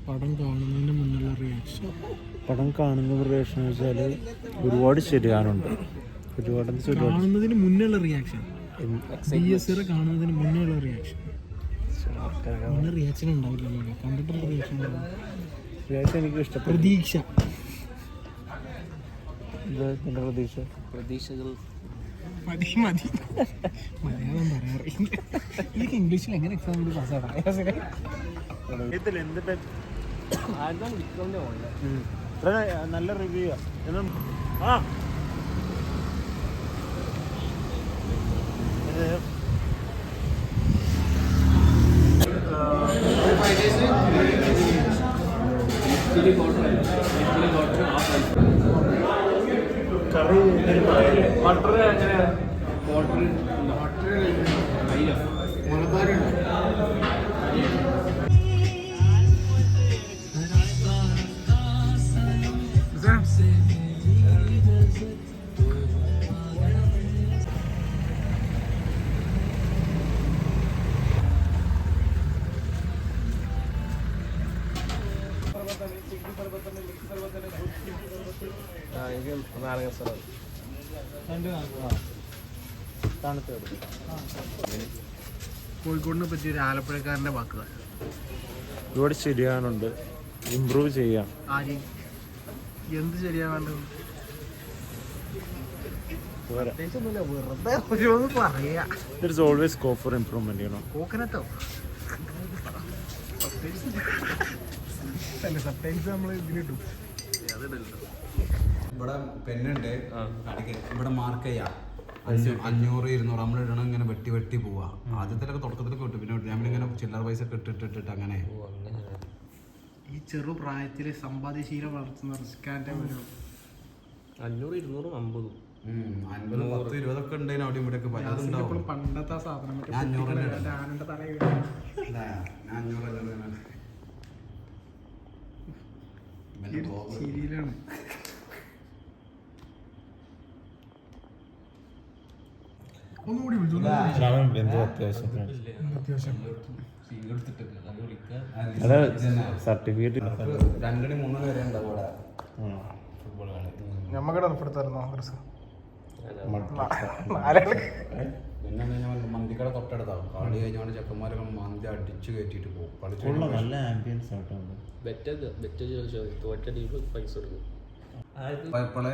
പടം കാണുന്നതിന് മുന്നുള്ള റിയാക്ഷൻ വെച്ചാൽ ഒരുപാട് ശരിയാനുണ്ട്. കാണുന്നതിന് മുന്നുള്ള റിയാക്ഷൻ കാണുന്നതിന് മുന്നുള്ള റിയാക്ഷൻ റിയാക്ഷൻ ഉണ്ടാവില്ല. കണ്ടിട്ടുള്ള റിയാക്ഷൻ എനിക്ക് ഇഷ്ടപ്പെട്ടു. പ്രതീക്ഷകൾ മതി മലയാളം പറയാറില്ല. എനിക്ക് ഇംഗ്ലീഷിൽ എങ്ങനെ എക്സാമിൽ പാസ്സാണ്. നല്ല റിവ്യൂ കറി ബട്ടർ അങ്ങനെ വാട്ടർ മലബാറുണ്ട്. കോഴിക്കോടിനെ പറ്റി ഒരു ആലപ്പുഴക്കാരൻ്റെ വാക്കുകൾ. ഒരുപാട് ശരിയാനുണ്ട്, ഇമ്പ്രൂവ് ചെയ്യാം. എന്ത് ശരിയാവേണ്ടത്? There is always scope for improvement, you know. കോക്കനട്ടോ നമ്മൾ ഇതിലിട്ടു. ഇവിടെ പെന്നുണ്ട്, ഇവിടെ മാർക്ക് ചെയ്യാം 500 200 നമ്മൾ ഇടണം. ഇങ്ങനെ വെട്ടി വെട്ടി പോവാ. ആദ്യത്തിലൊക്കെ തുടക്കത്തിലൊക്കെ വിട്ടു, പിന്നെ നമ്മളിങ്ങനെ ചില്ലറ പൈസ ഒക്കെ ഇട്ടിട്ട് അങ്ങനെ. ഈ ചെറു പ്രായത്തിൽ സമ്പാദ്യശീലം വളർത്തുന്ന റിസ്കാന്റെ ഒരു 500 200 50 50 10 20 ഒക്കെ ഉണ്ടായിരുന്നു. അവിടെ ഇവിടെ ഒക്കെ പലതുണ്ടാവും. പണ്ടത്തെ ആ സാധനം ഞാൻ 500 ആനന്റെ തലയിൽ ശരിയിലാണ്. ഒന്നുകൂടി സർട്ടിഫിക്കറ്റ് 2 3 വരെ ഉണ്ടാവും ഇവിടെ ഫുട്ബോൾ കളി. ഞമ്മക്കടെ ഉൾപ്പെടുത്താറുണ്ടോ? പിന്നെ മന്തിക്കട തൊട്ടടുത്താവും. കളി കഴിഞ്ഞാൽ ചെക്കന്മാരൊക്കെ മന്തി അടിച്ചു കയറ്റിട്ട് പോകും. നല്ല ആംബിയൻസ് ആട്ടോ. പോയപ്പോളെ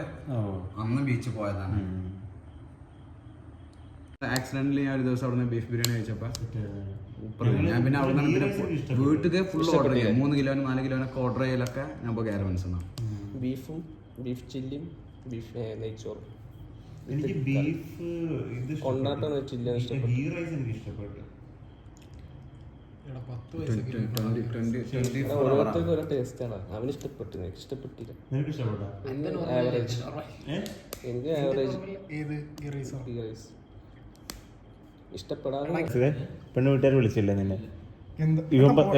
അന്ന് ബീച്ചിൽ പോയതാണ്. ആക്സിഡന്റിൽ ഞാൻ ഒരു ദിവസം അവിടെ നിന്ന് ബീഫ് ബിരിയാണി കഴിച്ചപ്പോൾ ഞാൻ പിന്നെ അവിടെ നിന്ന് പിന്നെ വീട്ടിൽ ഫുൾ ഓർഡർ ചെയ്യാം. 3 കിലോന് 4 കിലോനൊക്കെ ഓർഡർ ചെയ്യലൊക്കെ ഞാൻ ഇപ്പോൾ ഗാരമൻസ് എന്നാണ്. ബീഫും ബീഫ് ചില്ലിയും ബീഫ് നെയ്ച്ചോറും. എനിക്ക് ബീഫ് കൊണ്ടാട്ടം ചില്ലിയാണ് ഇഷ്ടപ്പെട്ടു. ഓരോരുത്തർക്കും ഓരോ ടേസ്റ്റാണ്. അവന് ഇഷ്ടപ്പെട്ടു, എനിക്ക് ഇഷ്ടപ്പെട്ടില്ല. ആവറേജ്. എനിക്ക് ആവറേജ് ഇഷ്ടപ്പെടാതെ. പെണ്ണ് വീട്ടുകാർ വിളിച്ചില്ലേ നിന്നെ?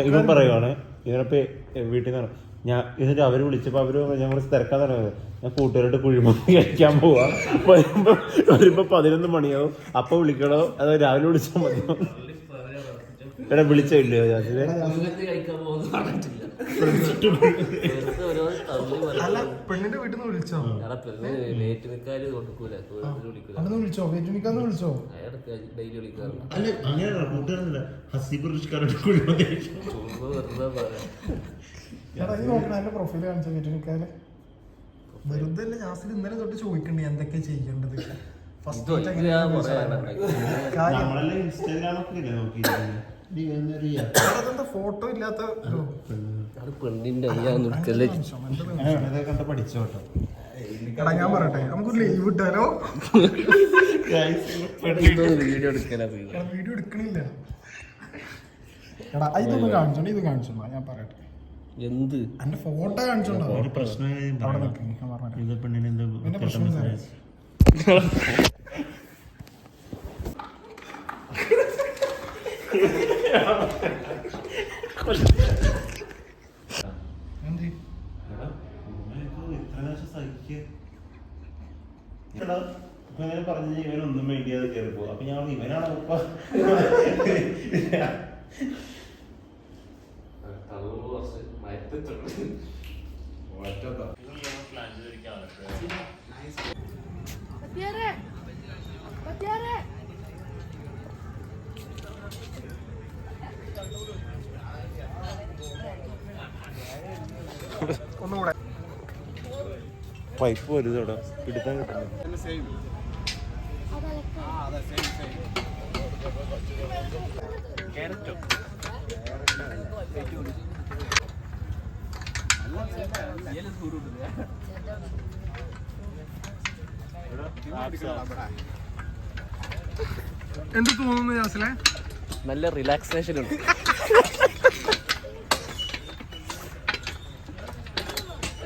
ഇവൻ പറയുവാണ് ഇതിനപ്പോ വീട്ടിൽ നിന്ന് ഞാൻ എന്നിട്ട് അവര് വിളിച്ചപ്പോ അവര് ഞാൻ കുറച്ച് തിരക്കാൻ തുടങ്ങിയത്. ഞാൻ കൂട്ടുകാരോട്ട് കുഴിമന്തി കഴിക്കാൻ പോവാ. വരുമ്പോ 11 മണിയാവും. അപ്പൊ വിളിക്കണോ അതോ രാവിലെ വിളിച്ചാൽ മതിയോ? എടാ വിളിച്ചില്ലയോ? പെണ്ണിന്റെ വീട്ടിൽ നിന്ന് വിളിച്ചോ? വിളിച്ചോ? പ്രൊഫൈല് കാണിച്ചോ വീട്ടിനിക്കാല്. വെറുതെ അല്ല ജാസിൽ ഇന്നലെ തൊട്ട് ചോദിക്കണ്ടേ എന്തൊക്കെ ചെയ്യേണ്ടത്. ഫോട്ടോ ഇല്ലാത്ത പെണ്ണിന്റെ പഠിച്ചോട്ടോ. ഞാൻ പറയട്ടെ, നമുക്കൊരു ലീവ് ഇട്ടാലോ? വീഡിയോ എടുക്കണില്ല. എടാ ഇതൊന്നും കാണിച്ചോണ്ട് ഇത് കാണിച്ചോളൂ. ഞാൻ പറയട്ടെ, എന്ത് എന്റെ ഫോട്ടോ കാണിച്ചോണ്ടോ? പ്രശ്നം പറഞ്ഞു ഇവനൊന്നും മെയിൻ ചെയ്യാതെ കയറി പോകും. അപ്പൊ ഞാൻ ഇവനാണ് ഉപ്പ ഒന്നുകൂടെ പൈപ്പ് വരുതോടെ പിടുത്താൻ കിട്ടുന്നു. എന്ത് തോന്നുന്നു ജാസിലെ? നല്ല റിലാക്സേഷൻ ഉണ്ട്.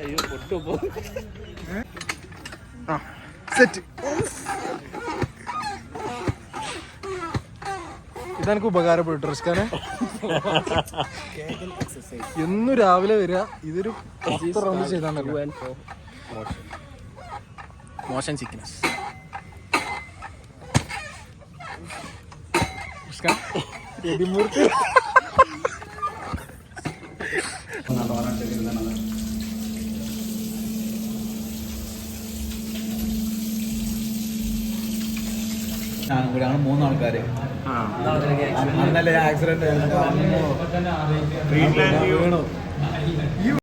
അയ്യോ പൊട്ടുപോ. സെറ്റ്. ഇതെനിക്ക് ഉപകാരപ്പെട്ടു റിസ്കാനെ. എന്നും രാവിലെ വരിക, ഇതൊരു 10 റൗണ്ട് ചെയ്താണല്ലോ. Motion sickness. എതിമൂർത്തി ഞാനും കൂടി ഞങ്ങൾ 3 ആൾക്കാര്. അന്നല്ലേ ആക്സിഡന്റ് വീണു.